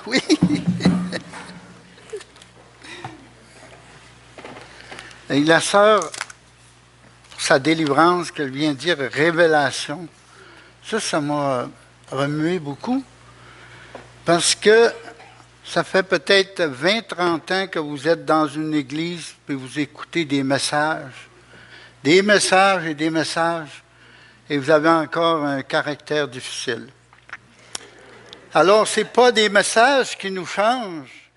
Oui. Et la sœur, pour sa délivrance, qu'elle vient de dire révélation, ça m'a remué beaucoup. Parce que ça fait peut-être 20-30 ans que vous êtes dans une église et vous écoutez des messages et des messages, et vous avez encore un caractère difficile. Alors, ce n'est pas des messages qui nous changent,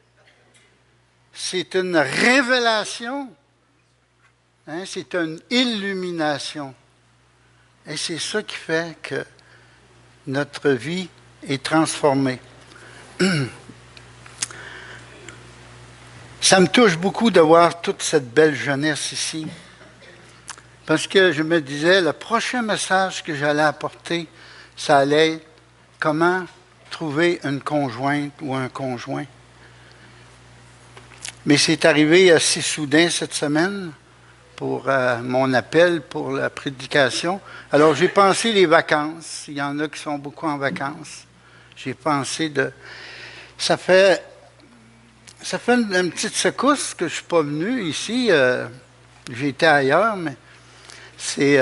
c'est une révélation, hein, c'est une illumination. Et c'est ça qui fait que notre vie est transformée. Ça me touche beaucoup de voir toute cette belle jeunesse ici. Parce que je me disais, le prochain message que j'allais apporter, ça allait être comment trouver une conjointe ou un conjoint. Mais c'est arrivé assez soudain cette semaine pour mon appel pour la prédication. Alors j'ai pensé les vacances. Il y en a qui sont beaucoup en vacances. J'ai pensé de... Ça fait une petite secousse que je ne suis pas venu ici. J'étais ailleurs, mais c'est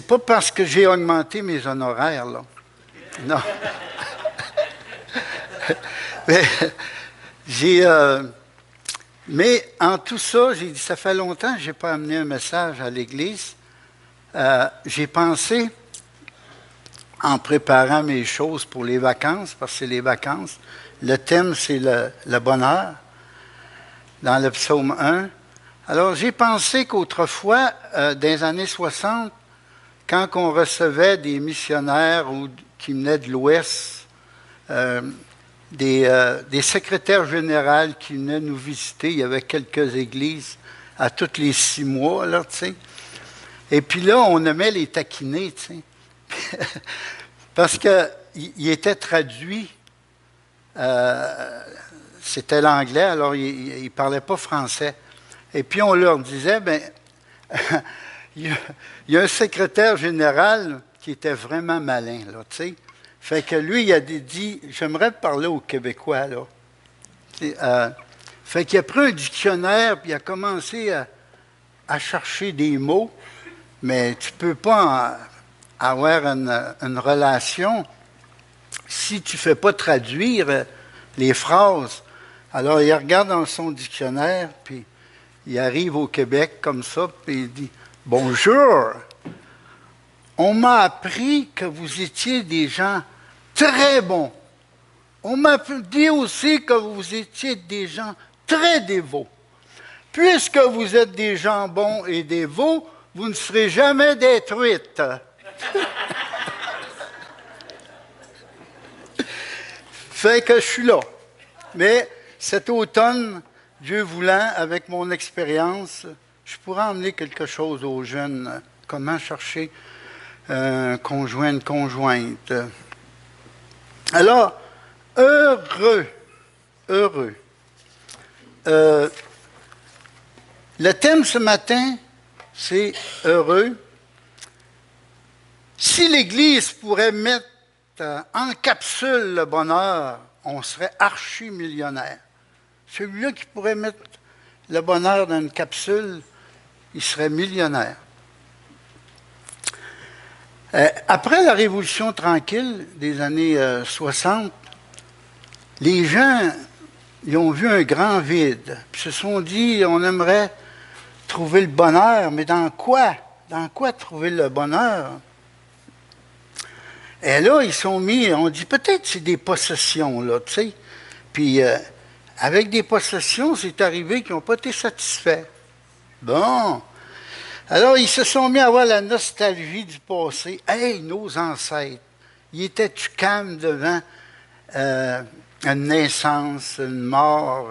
pas parce que j'ai augmenté mes honoraires, là. Non. Mais en tout ça, j'ai dit, ça fait longtemps que je n'ai pas amené un message à l'Église. J'ai pensé, en préparant mes choses pour les vacances, parce que c'est les vacances, le thème, c'est le bonheur, dans le psaume 1. Alors, j'ai pensé qu'autrefois, dans les années 60, quand on recevait des missionnaires qui venaient de l'Ouest, des secrétaires généraux qui venaient nous visiter, il y avait quelques églises à tous les 6 mois, là, tu sais. Et puis là, on aimait les taquiner, tu sais. Parce qu'il était traduit, c'était l'anglais, alors il ne parlait pas français. Et puis on leur disait, bien, il y a un secrétaire général qui était vraiment malin, là, tu sais. Fait que lui, il a dit, j'aimerais parler aux Québécois, là. Fait qu'il a pris un dictionnaire, puis il a commencé à chercher des mots, mais tu ne peux pas avoir une relation si tu ne fais pas traduire les phrases. Alors, il regarde dans son dictionnaire, puis il arrive au Québec comme ça, puis il dit « Bonjour, on m'a appris que vous étiez des gens très bons. On m'a dit aussi que vous étiez des gens très dévots. Puisque vous êtes des gens bons et dévots, vous ne serez jamais détruites. » Fait que je suis là. Mais cet automne, Dieu voulant, avec mon expérience, je pourrais emmener quelque chose aux jeunes. Comment chercher un conjoint, une conjointe. Alors, heureux. Le thème ce matin, c'est heureux. Si l'Église pourrait mettre en capsule le bonheur, on serait archi-millionnaire. Celui-là qui pourrait mettre le bonheur dans une capsule, il serait millionnaire. Après la Révolution tranquille des années 60, les gens ils ont vu un grand vide. Puis se sont dit, on aimerait trouver le bonheur, mais dans quoi? Dans quoi trouver le bonheur? Et là, ils sont mis, on dit peut-être c'est des possessions, là, tu sais. Puis avec des possessions, c'est arrivé qu'ils n'ont pas été satisfaits. Bon. Alors, ils se sont mis à avoir la nostalgie du passé. Hey, nos ancêtres, ils étaient-tu calmes devant une naissance, une mort?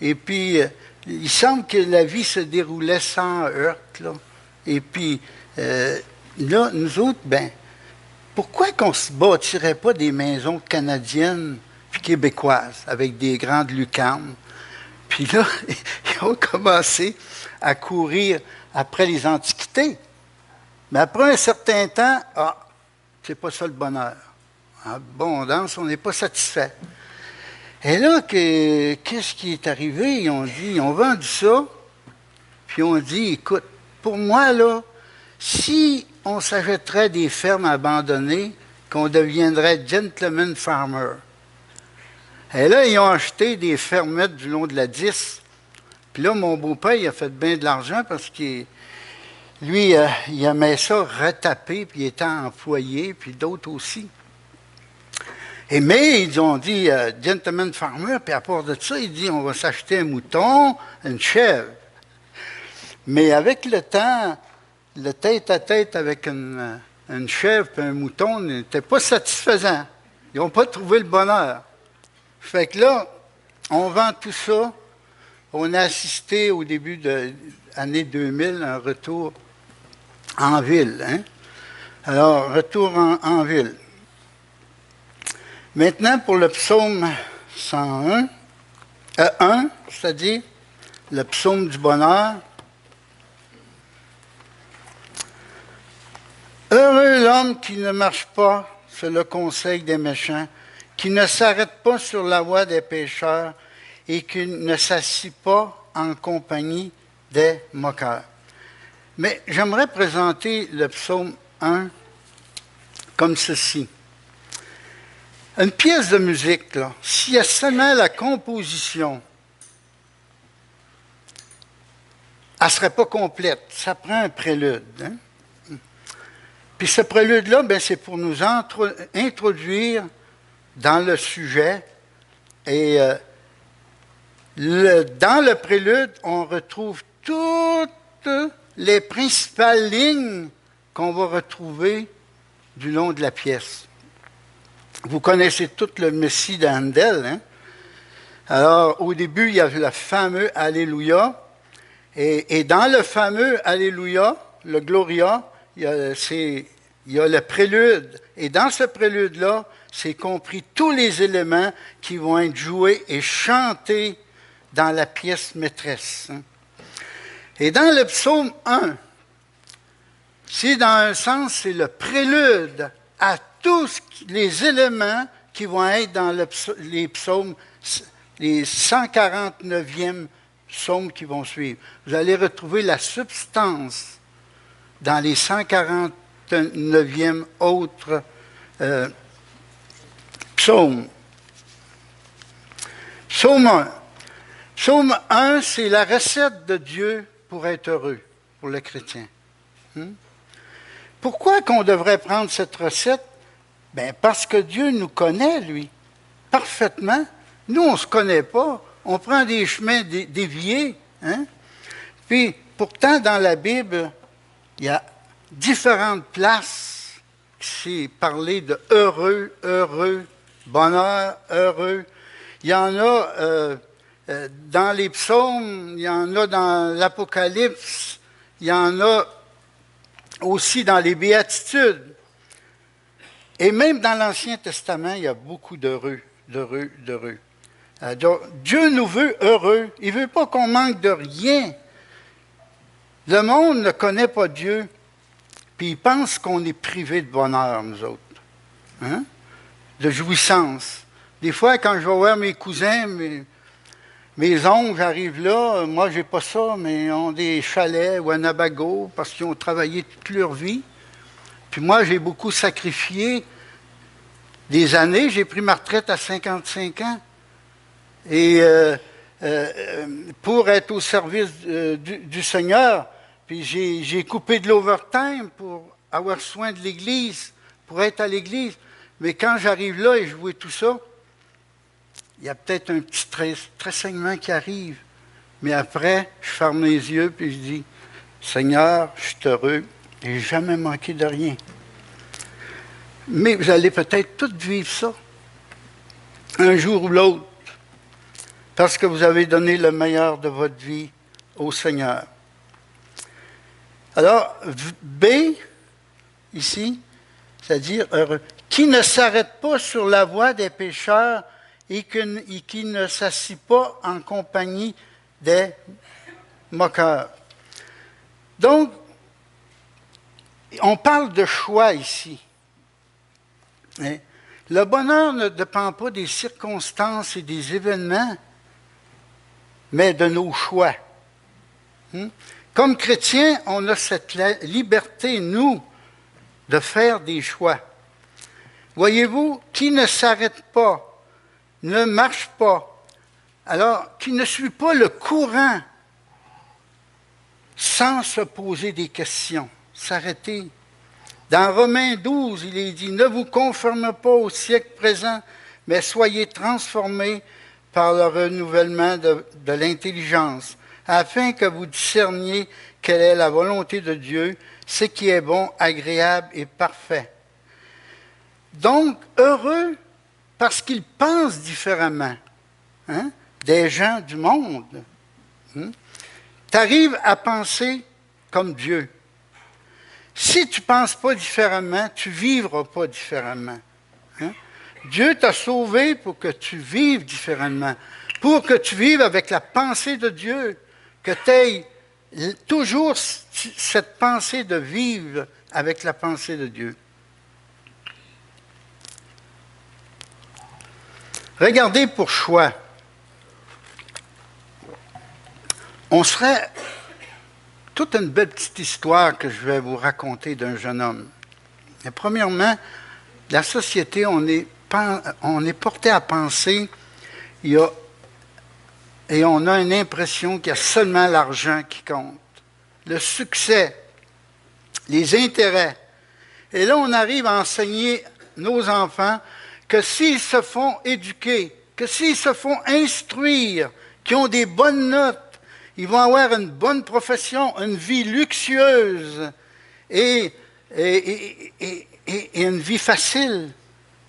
Et puis, il semble que la vie se déroulait sans heurts, là. Et puis, là, nous autres, ben, pourquoi qu'on ne se bâtirait pas des maisons canadiennes puis québécoises avec des grandes lucarnes? Puis là, ils ont commencé à courir après les antiquités. Mais après un certain temps, c'est pas ça le bonheur. abondance, on n'est pas satisfait. Et là, qu'est-ce qui est arrivé? Ils ont dit, on vendu ça, puis on dit, écoute, pour moi, là, si on s'achèterait des fermes abandonnées, qu'on deviendrait gentleman farmer. Et là, ils ont acheté des fermettes du long de la 10. Puis là, mon beau-père, il a fait bien de l'argent parce qu'il lui, il aimait ça retaper, puis il était employé, puis d'autres aussi. Mais ils ont dit gentleman farmer, puis à part de ça, il dit on va s'acheter un mouton, une chèvre. Mais avec le temps, le tête-à-tête avec une chèvre et un mouton n'était pas satisfaisant. Ils n'ont pas trouvé le bonheur. Fait que là, on vend tout ça. On a assisté au début de l'année 2000 à un retour en ville. Hein? Alors, retour en ville. Maintenant, pour le psaume 101, 1, c'est-à-dire le psaume du bonheur. Heureux l'homme qui ne marche pas sur le conseil des méchants, qui ne s'arrête pas sur la voie des pécheurs et qui ne s'assit pas en compagnie des moqueurs. Mais j'aimerais présenter le psaume 1 comme ceci. Une pièce de musique, là, s'il y a seulement la composition, elle ne serait pas complète. Ça prend un prélude. Hein? Puis ce prélude-là, ben, c'est pour nous introduire dans le sujet. Et dans le prélude, on retrouve toutes les principales lignes qu'on va retrouver du long de la pièce. Vous connaissez tout le Messie d'Handel. Hein? Alors, au début, il y a le fameux Alléluia. Et dans le fameux Alléluia, le Gloria, il y a le prélude. Et dans ce prélude-là, c'est compris tous les éléments qui vont être joués et chantés dans la pièce maîtresse. Hein? Et dans le psaume 1, c'est dans un sens, c'est le prélude à tous les éléments qui vont être dans les psaumes, les 149e psaumes qui vont suivre. Vous allez retrouver la substance dans les 149e autres psaumes. Psaume 1. Psaume 1, c'est la recette de Dieu pour être heureux, pour le chrétien. Pourquoi qu'on devrait prendre cette recette? Bien, parce que Dieu nous connaît, lui, parfaitement. Nous, on ne se connaît pas. On prend des chemins déviés. Hein? Puis, pourtant, dans la Bible, il y a différentes places qui c'est parlé de heureux, heureux, bonheur, heureux. Il y en a dans les psaumes, il y en a dans l'Apocalypse, il y en a aussi dans les béatitudes. Et même dans l'Ancien Testament, il y a beaucoup d'heureux, d'heureux, d'heureux. Donc, Dieu nous veut heureux. Il ne veut pas qu'on manque de rien. Le monde ne connaît pas Dieu, puis il pense qu'on est privé de bonheur, nous autres. Hein? De jouissance. Des fois, quand je vais voir mes cousins, mes oncles arrivent là, moi, je n'ai pas ça, mais ils ont des chalets ou un abago parce qu'ils ont travaillé toute leur vie. Puis moi, j'ai beaucoup sacrifié des années. J'ai pris ma retraite à 55 ans. Et pour être au service du Seigneur, puis j'ai coupé de l'overtime pour avoir soin de l'Église, pour être à l'Église. Mais quand j'arrive là et je vois tout ça, il y a peut-être un petit tressaillement qui arrive. Mais après, je ferme les yeux puis je dis, Seigneur, je suis heureux. Je n'ai jamais manqué de rien. Mais vous allez peut-être tous vivre ça, un jour ou l'autre, parce que vous avez donné le meilleur de votre vie au Seigneur. Alors, B, ici, c'est-à-dire heureux, qui ne s'arrête pas sur la voie des pécheurs et qui ne s'assit pas en compagnie des moqueurs. Donc, on parle de choix ici. Le bonheur ne dépend pas des circonstances et des événements, mais de nos choix. Comme chrétiens, on a cette liberté, nous, de faire des choix. Voyez-vous, qui ne s'arrête pas, ne marche pas, alors qui ne suit pas le courant sans se poser des questions, s'arrêter. Dans Romains 12, il est dit, « Ne vous conformez pas au siècle présent, mais soyez transformés par le renouvellement de l'intelligence, afin que vous discerniez quelle est la volonté de Dieu, ce qui est bon, agréable et parfait. » Donc, heureux parce qu'ils pensent différemment des gens du monde. Tu arrives à penser comme Dieu. Si tu ne penses pas différemment, tu ne vivras pas différemment. Dieu t'a sauvé pour que tu vives différemment, pour que tu vives avec la pensée de Dieu, que tu aies toujours cette pensée de vivre avec la pensée de Dieu. Regardez pour choix. On serait toute une belle petite histoire que je vais vous raconter d'un jeune homme. Et premièrement, la société, on est porté à penser, et on a une impression qu'il y a seulement l'argent qui compte, le succès, les intérêts. Et là, on arrive à enseigner nos enfants que s'ils se font éduquer, que s'ils se font instruire, qu'ils ont des bonnes notes, ils vont avoir une bonne profession, une vie luxueuse et une vie facile.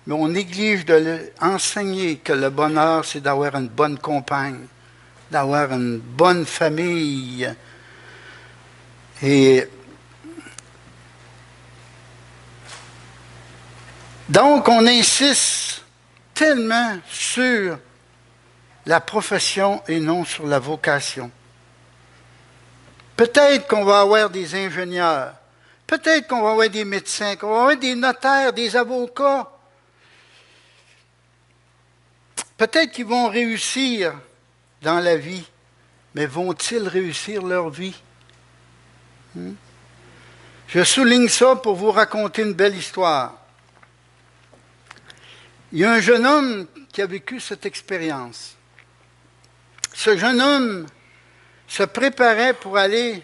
Mais on néglige de enseigner que le bonheur, c'est d'avoir une bonne compagne, d'avoir une bonne famille. Et donc, on insiste tellement sur la profession et non sur la vocation. Peut-être qu'on va avoir des ingénieurs, peut-être qu'on va avoir des médecins, qu'on va avoir des notaires, des avocats. Peut-être qu'ils vont réussir dans la vie, mais vont-ils réussir leur vie? Je souligne ça pour vous raconter une belle histoire. Il y a un jeune homme qui a vécu cette expérience. Ce jeune homme se préparait pour aller,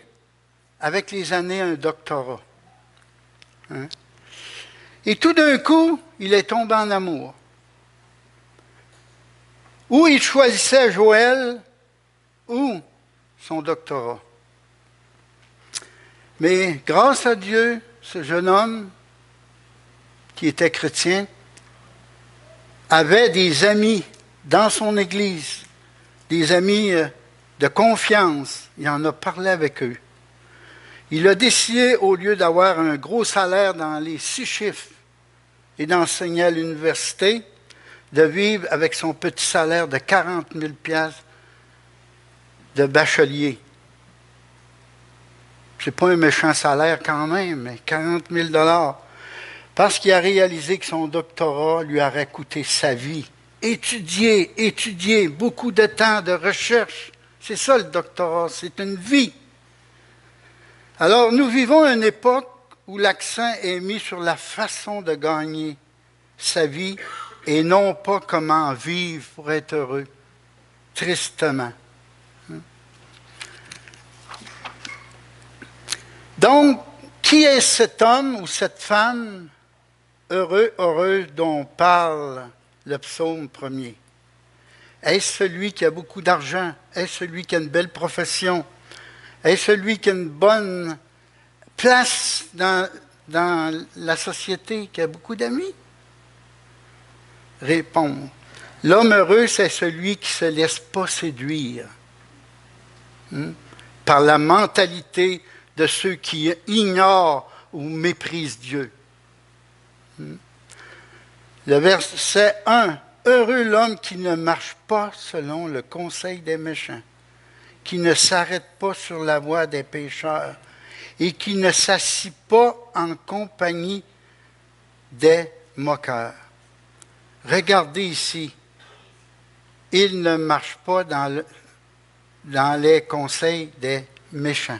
avec les années, à un doctorat. Et tout d'un coup, il est tombé en amour. Ou il choisissait Joël, ou son doctorat. Mais grâce à Dieu, ce jeune homme, qui était chrétien, avait des amis dans son église, des amis de confiance. Il en a parlé avec eux. Il a décidé, au lieu d'avoir un gros salaire dans les 6 chiffres et d'enseigner à l'université, de vivre avec son petit salaire de 40 000 $ de bachelier. C'est pas un méchant salaire quand même, mais 40 000 $. Parce qu'il a réalisé que son doctorat lui aurait coûté sa vie. Étudier, beaucoup de temps de recherche. C'est ça le doctorat, c'est une vie. Alors nous vivons une époque où l'accent est mis sur la façon de gagner sa vie et non pas comment vivre pour être heureux, tristement. Donc, qui est cet homme ou cette femme heureux, heureuse dont parle le psaume 1er? Est-ce celui qui a beaucoup d'argent? Est-ce celui qui a une belle profession? Est-ce celui qui a une bonne place dans la société, qui a beaucoup d'amis? Répondre. L'homme heureux, c'est celui qui ne se laisse pas séduire par la mentalité de ceux qui ignorent ou méprisent Dieu. Le verset 1. Heureux l'homme qui ne marche pas selon le conseil des méchants, qui ne s'arrête pas sur la voie des pécheurs et qui ne s'assit pas en compagnie des moqueurs. regardez ici, il ne marche pas dans les conseils des méchants.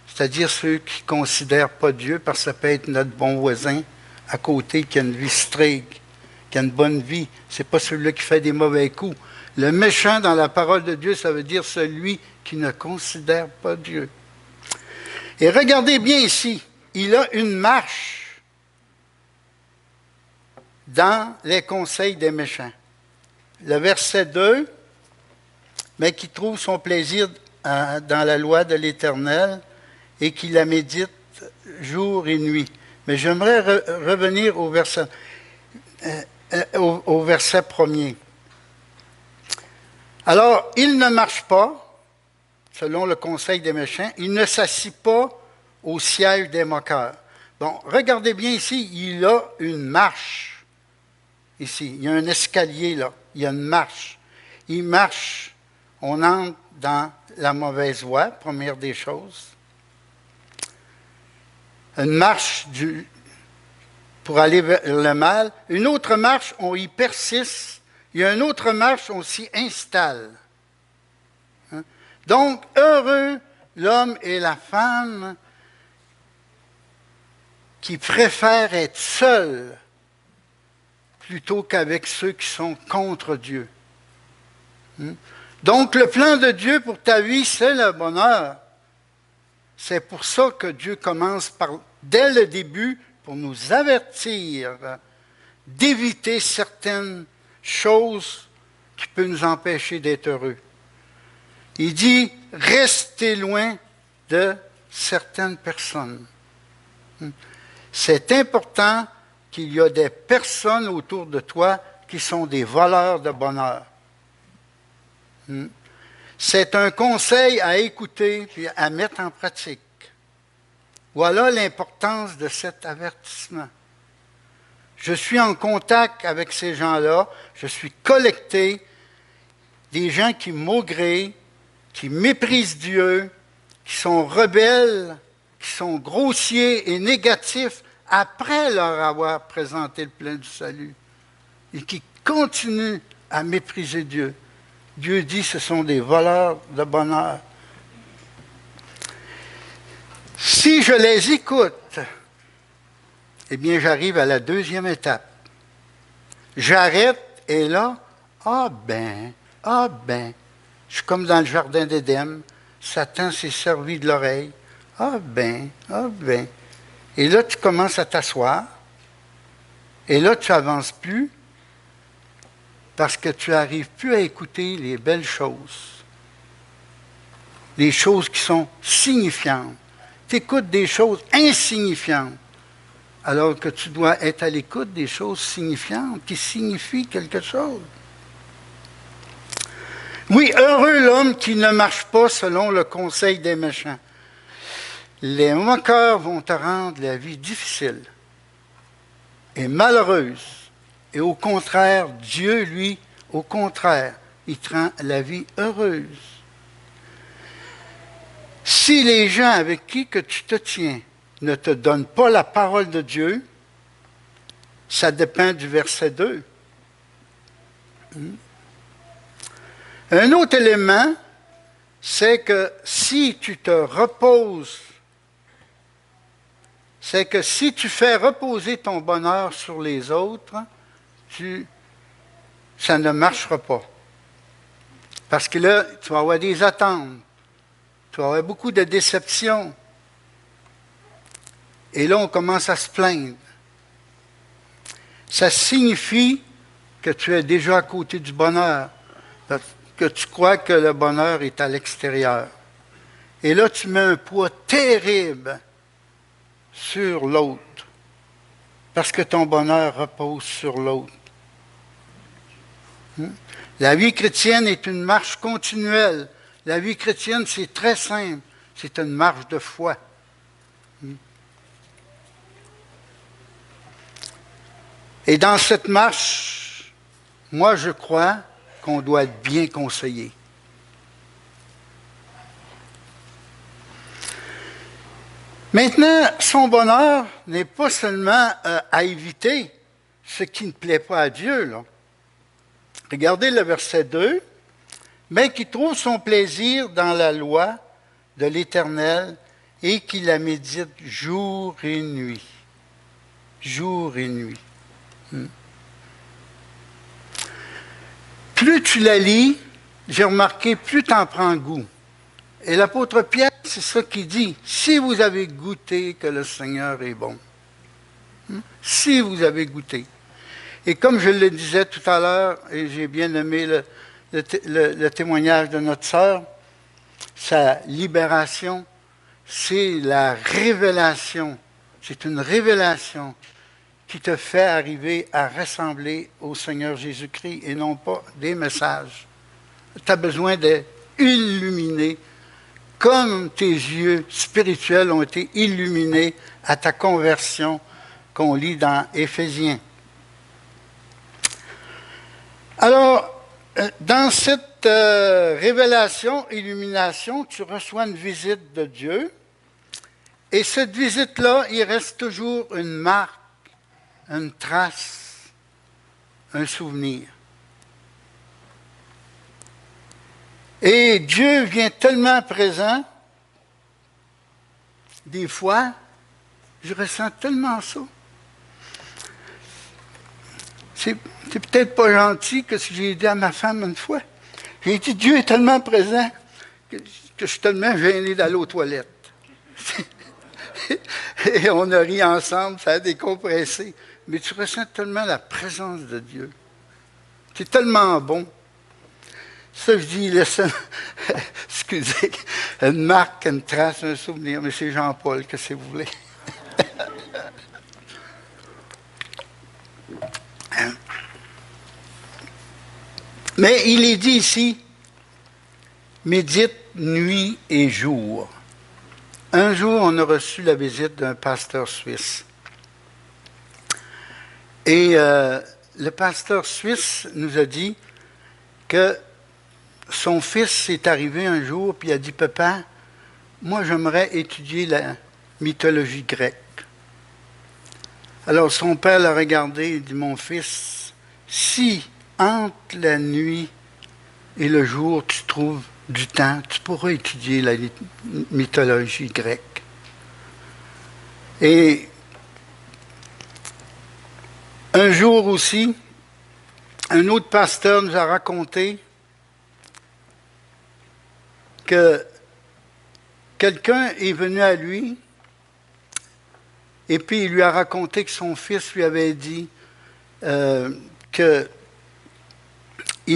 C'est-à-dire ceux qui ne considèrent pas Dieu, parce que ça peut être notre bon voisin à côté qui a une vie straight, qui a une bonne vie. Ce n'est pas celui-là qui fait des mauvais coups. Le méchant dans la parole de Dieu, ça veut dire celui qui ne considère pas Dieu. Et regardez bien ici, il a une marche dans les conseils des méchants. Le verset 2, mais qui trouve son plaisir dans la loi de l'Éternel et qui la médite jour et nuit. Mais j'aimerais revenir au verset premier. Alors, il ne marche pas, selon le conseil des méchants, il ne s'assit pas au siège des moqueurs. Bon, regardez bien ici, il a une marche. Ici, il y a un escalier là, il y a une marche. Il marche, on entre dans la mauvaise voie, première des choses. Une marche pour aller vers le mal. Une autre marche, on y persiste. Il y a une autre marche, on s'y installe. Hein? Donc, heureux l'homme et la femme qui préfèrent être seuls plutôt qu'avec ceux qui sont contre Dieu. Hein? Donc, le plan de Dieu pour ta vie, c'est le bonheur. C'est pour ça que Dieu commence dès le début, pour nous avertir d'éviter certaines choses qui peuvent nous empêcher d'être heureux. Il dit, restez loin de certaines personnes. C'est important qu'il y a des personnes autour de toi qui sont des voleurs de bonheur. C'est un conseil à écouter et à mettre en pratique. Voilà l'importance de cet avertissement. Je suis en contact avec ces gens-là, je suis collecté, des gens qui maugrent, qui méprisent Dieu, qui sont rebelles, qui sont grossiers et négatifs après leur avoir présenté le plein du salut et qui continuent à mépriser Dieu. Dieu dit que ce sont des voleurs de bonheur. Si je les écoute, eh bien, j'arrive à la deuxième étape. J'arrête et là, je suis comme dans le jardin d'Éden, Satan s'est servi de l'oreille. Et là, tu commences à t'asseoir. Et là, tu n'avances plus parce que tu n'arrives plus à écouter les belles choses. Les choses qui sont signifiantes. Tu écoutes des choses insignifiantes, alors que tu dois être à l'écoute des choses signifiantes, qui signifient quelque chose. Oui, heureux l'homme qui ne marche pas selon le conseil des méchants. Les moqueurs vont te rendre la vie difficile et malheureuse. Et au contraire, Dieu, lui, au contraire, il te rend la vie heureuse. Si les gens avec qui que tu te tiens ne te donnent pas la parole de Dieu, ça dépend du verset 2. Un autre élément, c'est que si tu te reposes, c'est que si tu fais reposer ton bonheur sur les autres, ça ne marchera pas. Parce que là, tu vas avoir des attentes. Tu vas avoir beaucoup de déceptions. Et là, on commence à se plaindre. Ça signifie que tu es déjà à côté du bonheur, que tu crois que le bonheur est à l'extérieur. Et là, tu mets un poids terrible sur l'autre, parce que ton bonheur repose sur l'autre. La vie chrétienne est une marche continuelle. La vie chrétienne, c'est très simple. C'est une marche de foi. Et dans cette marche, moi, je crois qu'on doit être bien conseillé. Maintenant, son bonheur n'est pas seulement à éviter. ce qui ne plaît pas à Dieu, là. Regardez le verset 2. Mais qui trouve son plaisir dans la loi de l'Éternel et qui la médite jour et nuit. Jour et nuit. Plus tu la lis, j'ai remarqué, plus tu en prends goût. Et l'apôtre Pierre, c'est ça qu'il dit. Si vous avez goûté que le Seigneur est bon. Si vous avez goûté. Et comme je le disais tout à l'heure, et j'ai bien aimé le témoignage de notre sœur, sa libération, c'est la révélation. C'est une révélation qui te fait arriver à ressembler au Seigneur Jésus-Christ et non pas des messages. Tu as besoin d'être illuminé comme tes yeux spirituels ont été illuminés à ta conversion qu'on lit dans Éphésiens. Alors, dans cette révélation, illumination, tu reçois une visite de Dieu. Et cette visite-là, il reste toujours une marque, une trace, un souvenir. Et Dieu vient tellement présent, des fois, je ressens tellement ça. C'est peut-être pas gentil que ce que j'ai dit à ma femme une fois. J'ai dit, Dieu est tellement présent que je suis tellement gêné d'aller aux toilettes. Et on a ri ensemble, ça a décompressé. Mais tu ressens tellement la présence de Dieu. C'est tellement bon. Ça, je dis, excusez, une marque, une trace, un souvenir, mais c'est Jean-Paul, que si vous voulez. Mais il est dit ici, médite nuit et jour. Un jour, on a reçu la visite d'un pasteur suisse. Et le pasteur suisse nous a dit que son fils est arrivé un jour, puis il a dit, « Papa, moi j'aimerais étudier la mythologie grecque. » Alors son père l'a regardé et dit, « Mon fils, si entre la nuit et le jour tu trouves du temps, tu pourras étudier la mythologie grecque. » Et un jour aussi, un autre pasteur nous a raconté que quelqu'un est venu à lui et puis il lui a raconté que son fils lui avait dit qu'il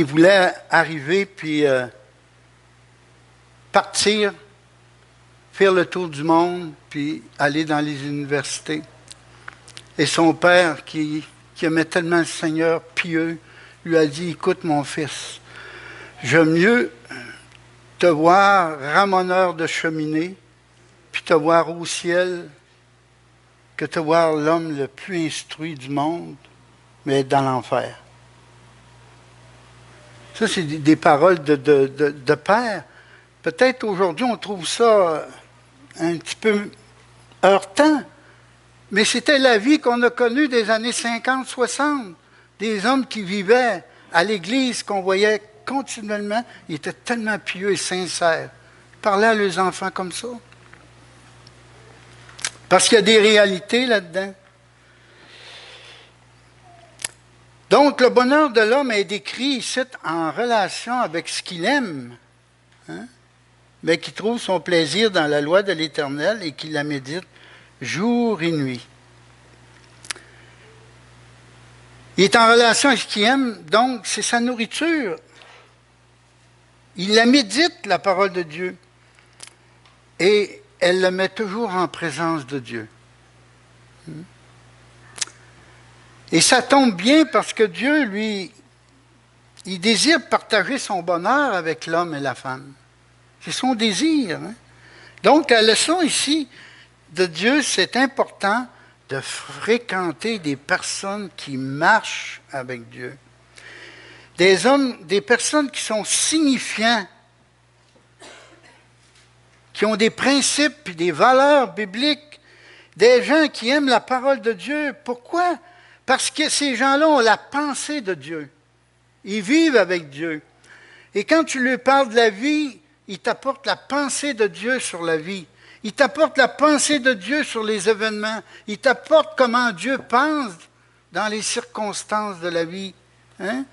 voulait arriver puis partir, faire le tour du monde, puis aller dans les universités. Et son père, qui aimait tellement le Seigneur, pieux, lui a dit, « Écoute mon fils, j'aime mieux te voir ramoneur de cheminée, puis te voir au ciel, que te voir l'homme le plus instruit du monde, mais être dans l'enfer. » Ça, c'est des paroles de père. Peut-être aujourd'hui, on trouve ça un petit peu heurtant, mais c'était la vie qu'on a connue des années 50, 60. Des hommes qui vivaient à l'église, qu'on voyait continuellement, ils étaient tellement pieux et sincères. Ils parlaient à leurs enfants comme ça. Parce qu'il y a des réalités là-dedans. Donc, le bonheur de l'homme est décrit ici en relation avec ce qu'il aime, hein? Mais qui trouve son plaisir dans la loi de l'Éternel et qui la médite jour et nuit. Il est en relation avec ce qu'il aime, donc c'est sa nourriture. Il la médite, la parole de Dieu, et elle le met toujours en présence de Dieu. Et ça tombe bien parce que Dieu, lui, il désire partager son bonheur avec l'homme et la femme. C'est son désir. Hein? Donc, la leçon ici de Dieu, c'est important de fréquenter des personnes qui marchent avec Dieu. Des hommes, des personnes qui sont signifiants, qui ont des principes et des valeurs bibliques, des gens qui aiment la parole de Dieu. Pourquoi? Parce que ces gens-là ont la pensée de Dieu. Ils vivent avec Dieu. Et quand tu lui parles de la vie, ils t'apportent la pensée de Dieu sur la vie. Ils t'apportent la pensée de Dieu sur les événements. Ils t'apportent comment Dieu pense dans les circonstances de la vie. Hein?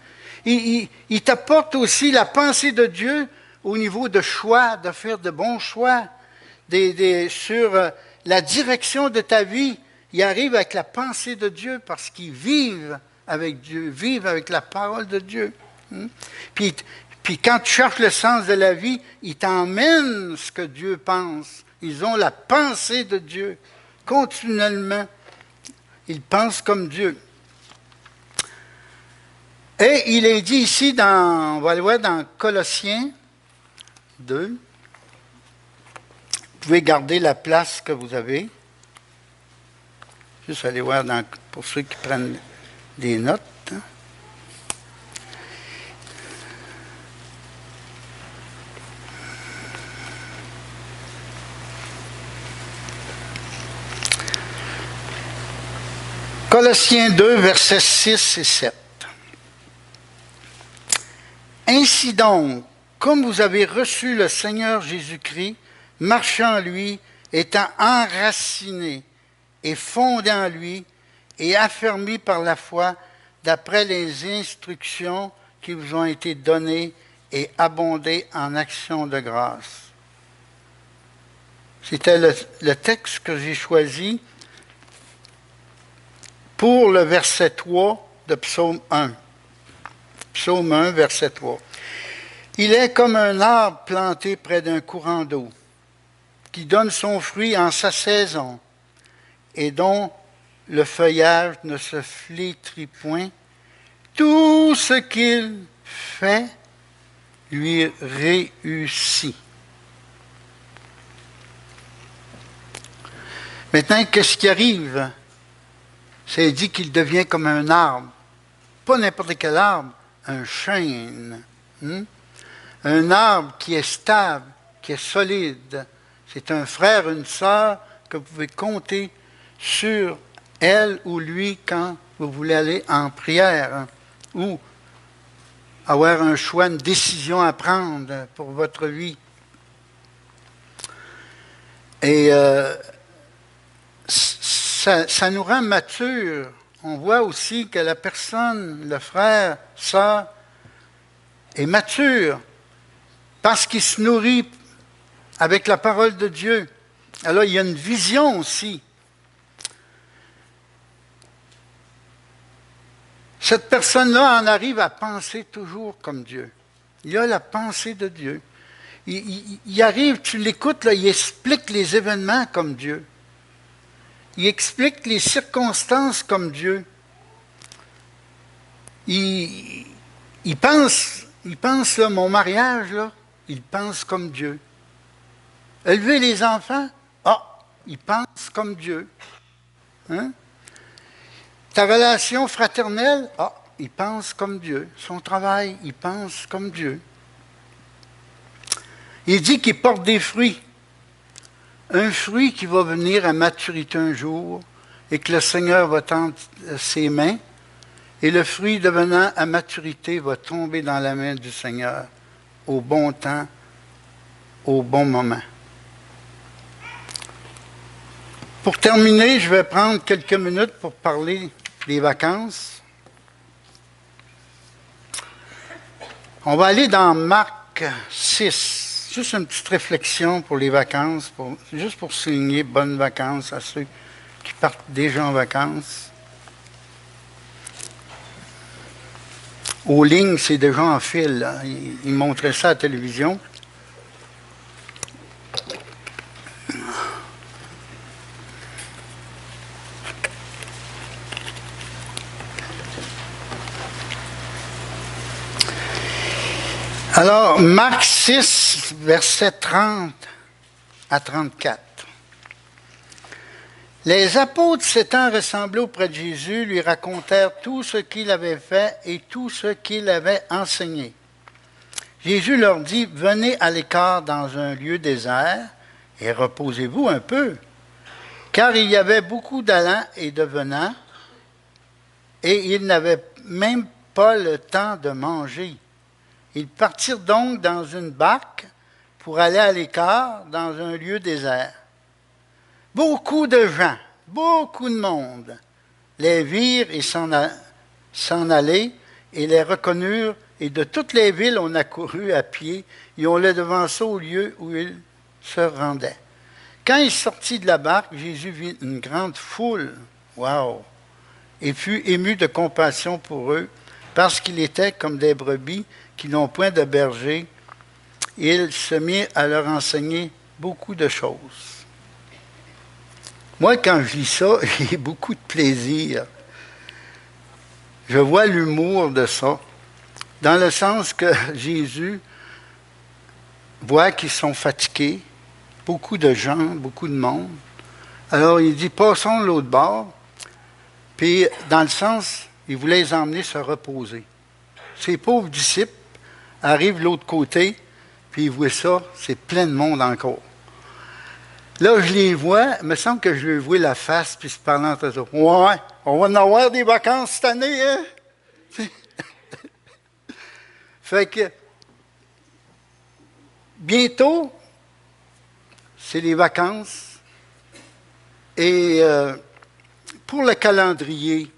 Il t'apporte aussi la pensée de Dieu au niveau de choix, de faire de bons choix, sur la direction de ta vie. Ils arrivent avec la pensée de Dieu parce qu'ils vivent avec Dieu, vivent avec la parole de Dieu. Puis quand tu cherches le sens de la vie, ils t'emmènent ce que Dieu pense. Ils ont la pensée de Dieu continuellement. Ils pensent comme Dieu. Et il est dit ici, on va le voir dans Colossiens 2. Vous pouvez garder la place que vous avez. Juste aller voir pour ceux qui prennent des notes. Hein. Colossiens 2, versets 6 et 7. Ainsi donc, comme vous avez reçu le Seigneur Jésus-Christ, marchez en lui, étant enracinés et fondés en lui, et affermis par la foi, d'après les instructions qui vous ont été données, et abondez en actions de grâce. C'était le texte que j'ai choisi pour le verset 3 de Psaume 1. Psaume 1, verset 3. Il est comme un arbre planté près d'un courant d'eau, qui donne son fruit en sa saison, et dont le feuillage ne se flétrit point. Tout ce qu'il fait lui réussit. Maintenant, qu'est-ce qui arrive? C'est dit qu'il devient comme un arbre. Pas n'importe quel arbre, un chêne. Un arbre qui est stable, qui est solide. C'est un frère, une sœur que vous pouvez compter sur elle ou lui quand vous voulez aller en prière ou avoir un choix, une décision à prendre pour votre vie. Et ça nous rend matures. On voit aussi que la personne, le frère, sœur, est mature parce qu'il se nourrit avec la parole de Dieu. Alors, il y a une vision aussi. Cette personne-là en arrive à penser toujours comme Dieu. Il a la pensée de Dieu. Il arrive, tu l'écoutes, là, il explique les événements comme Dieu. Il explique les circonstances comme Dieu. Il pense, là, mon mariage, là, il pense comme Dieu. Élever les enfants, il pense comme Dieu. Hein? Ta relation fraternelle, il pense comme Dieu. Son travail, il pense comme Dieu. Il dit qu'il porte des fruits. Un fruit qui va venir à maturité un jour et que le Seigneur va tendre ses mains et le fruit devenant à maturité va tomber dans la main du Seigneur au bon temps, au bon moment. Pour terminer, je vais prendre quelques minutes pour parler des vacances. On va aller dans Marc 6. Juste une petite réflexion pour les vacances, juste pour souligner bonnes vacances à ceux qui partent déjà en vacances. Aux lignes, c'est déjà en fil. Là. Ils montraient ça à la télévision. Alors, Marc 6, versets 30 à 34. Les apôtres s'étant rassemblés auprès de Jésus, lui racontèrent tout ce qu'il avait fait et tout ce qu'il avait enseigné. Jésus leur dit, « Venez à l'écart dans un lieu désert et reposez-vous un peu. » Car il y avait beaucoup d'allants et de venants, et ils n'avaient même pas le temps de manger. Ils partirent donc dans une barque pour aller à l'écart dans un lieu désert. Beaucoup de gens, beaucoup de monde les virent et s'en allaient et les reconnurent, et de toutes les villes on accourut à pied et on les devança au lieu où ils se rendaient. Quand il sortit de la barque, Jésus vit une grande foule, wow, et fut ému de compassion pour eux, parce qu'ils étaient comme des brebis qui n'ont point de berger. Il se mit à leur enseigner beaucoup de choses. Moi, quand je lis ça, j'ai beaucoup de plaisir. Je vois l'humour de ça, dans le sens que Jésus voit qu'ils sont fatigués, beaucoup de gens, beaucoup de monde. Alors il dit, passons de l'autre bord, puis dans le sens, il voulait les emmener se reposer. Ces pauvres disciples arrivent de l'autre côté, puis ils voient ça, c'est plein de monde encore. Là, je les vois, il me semble que je les vois la face, puis se parlant entre eux. Ouais, on va en avoir des vacances cette année, hein? Fait que, bientôt, c'est les vacances. Et pour le calendrier,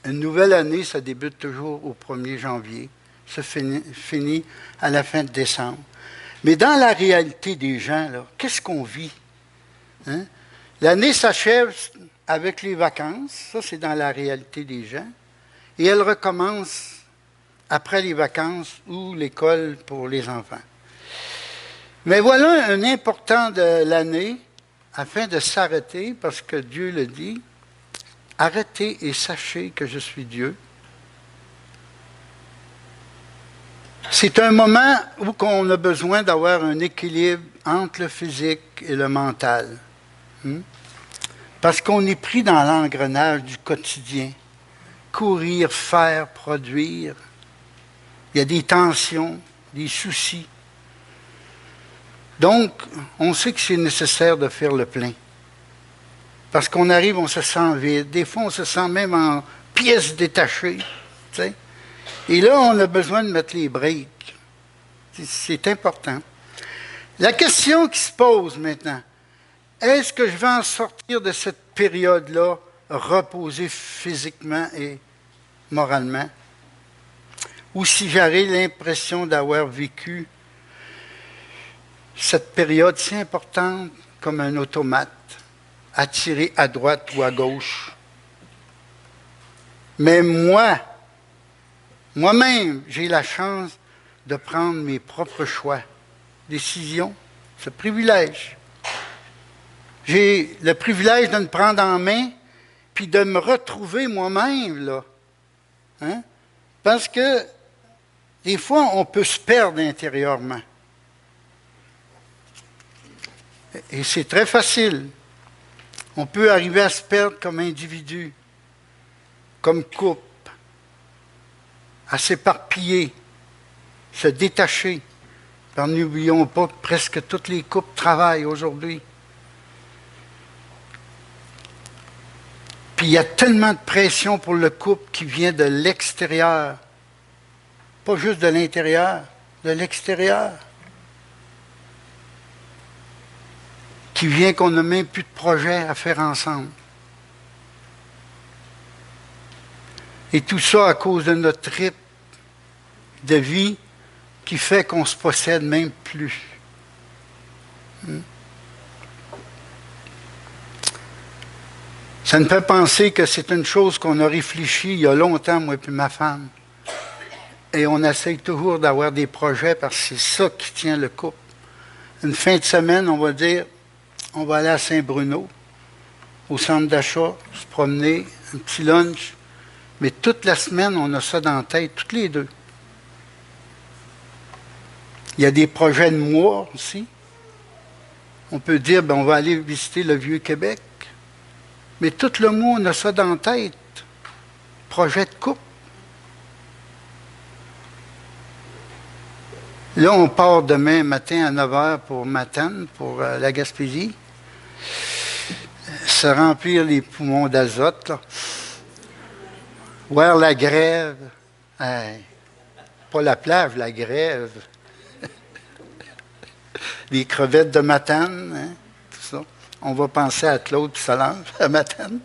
une nouvelle année, ça débute toujours au 1er janvier, ça finit à la fin de décembre. Mais dans la réalité des gens, là, qu'est-ce qu'on vit? Hein? L'année s'achève avec les vacances, ça c'est dans la réalité des gens, et elle recommence après les vacances ou l'école pour les enfants. Mais voilà un important de l'année, afin de s'arrêter, parce que Dieu le dit, « Arrêtez et sachez que je suis Dieu ». C'est un moment où on a besoin d'avoir un équilibre entre le physique et le mental. Parce qu'on est pris dans l'engrenage du quotidien. Courir, faire, produire. Il y a des tensions, des soucis. Donc, on sait que c'est nécessaire de faire le plein. Parce qu'on arrive, on se sent vide. Des fois, on se sent même en pièces détachées. Tu sais. Et là, on a besoin de mettre les breaks. C'est important. La question qui se pose maintenant, est-ce que je vais en sortir de cette période-là, reposé physiquement et moralement? Ou si j'aurais l'impression d'avoir vécu cette période si importante comme un automate, attiré à droite ou à gauche. Mais moi-même, j'ai la chance de prendre mes propres choix, décisions, ce privilège. J'ai le privilège de me prendre en main, puis de me retrouver moi-même, là. Hein? Parce que, des fois, on peut se perdre intérieurement. Et c'est très facile. On peut arriver à se perdre comme individu, comme couple, à s'éparpiller, se détacher. N'oublions pas que presque toutes les couples travaillent aujourd'hui. Puis il y a tellement de pression pour le couple qui vient de l'extérieur. Pas juste de l'intérieur, de l'extérieur. Qui vient qu'on n'a même plus de projet à faire ensemble. Et tout ça à cause de notre rythme de vie qui fait qu'on ne se possède même plus. Ça me fait penser que c'est une chose qu'on a réfléchi il y a longtemps, moi et ma femme. Et on essaye toujours d'avoir des projets parce que c'est ça qui tient le couple. Une fin de semaine, on va dire, on va aller à Saint-Bruno, au centre d'achat, se promener, un petit lunch. Mais toute la semaine, on a ça dans la tête, toutes les deux. Il y a des projets de mois aussi. On peut dire, on va aller visiter le Vieux-Québec. Mais tout le mois, on a ça dans la tête. Projet de couple. Là, on part demain matin à 9h pour Matane, pour la Gaspésie. Se remplir les poumons d'azote, là. Voir la grève. Hey, pas la plage, la grève. Les crevettes de Matane, hein, tout ça. On va penser à Claude et Solange, à Matane.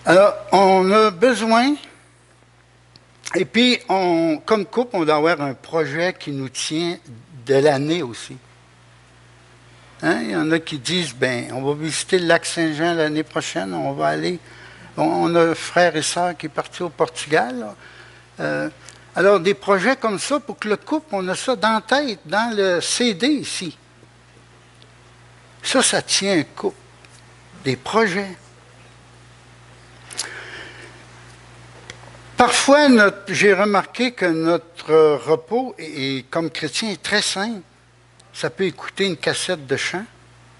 Alors, on a besoin, et puis, comme couple, on doit avoir un projet qui nous tient de l'année aussi. Hein? Il y en a qui disent, ben, on va visiter le lac Saint-Jean l'année prochaine, on va aller. On a un frère et sœur qui est parti au Portugal. Alors, des projets comme ça, pour que le couple, on a ça dans la tête, dans le CD ici. Ça tient un couple. Des projets. Parfois, j'ai remarqué que notre repos, comme chrétien, est très simple. Ça peut écouter une cassette de chant,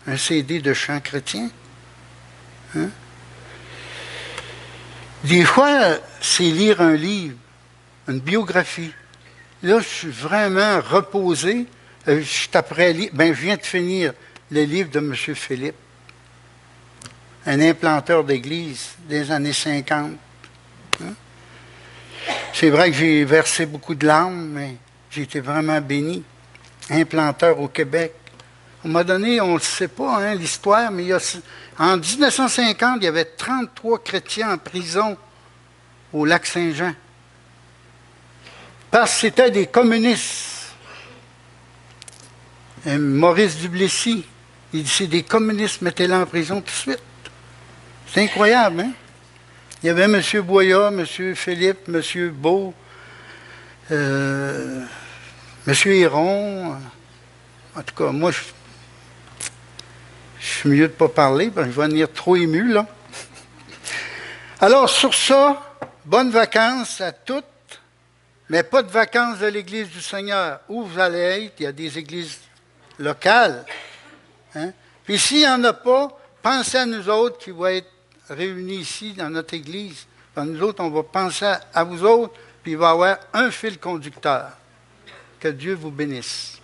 un CD de chant chrétien. Hein? Des fois, c'est lire un livre, une biographie. Là, je suis vraiment reposé. Je suis après lire. Ben, je viens de finir le livre de M. Philippe, un implanteur d'église des années 50. Hein? C'est vrai que j'ai versé beaucoup de larmes, mais j'ai été vraiment béni. Implanteur au Québec. À un moment donné, on ne le sait pas, hein, l'histoire, mais en 1950, il y avait 33 chrétiens en prison au lac Saint-Jean. Parce que c'était des communistes. Et Maurice Duplessis, il dit c'est des communistes, mettez-les en prison tout de suite. C'est incroyable, hein? Il y avait M. Boya, M. Philippe, M. Beau, M. Héron. En tout cas, moi, je suis mieux de ne pas parler, parce que je vais venir trop ému, là. Alors, sur ça, bonnes vacances à toutes, mais pas de vacances de l'Église du Seigneur. Où vous allez être, il y a des églises locales. Hein? Puis s'il n'y en a pas, pensez à nous autres qui vont être réunis ici dans notre Église. Puis nous autres, on va penser à vous autres, puis il va y avoir un fil conducteur. Que Dieu vous bénisse.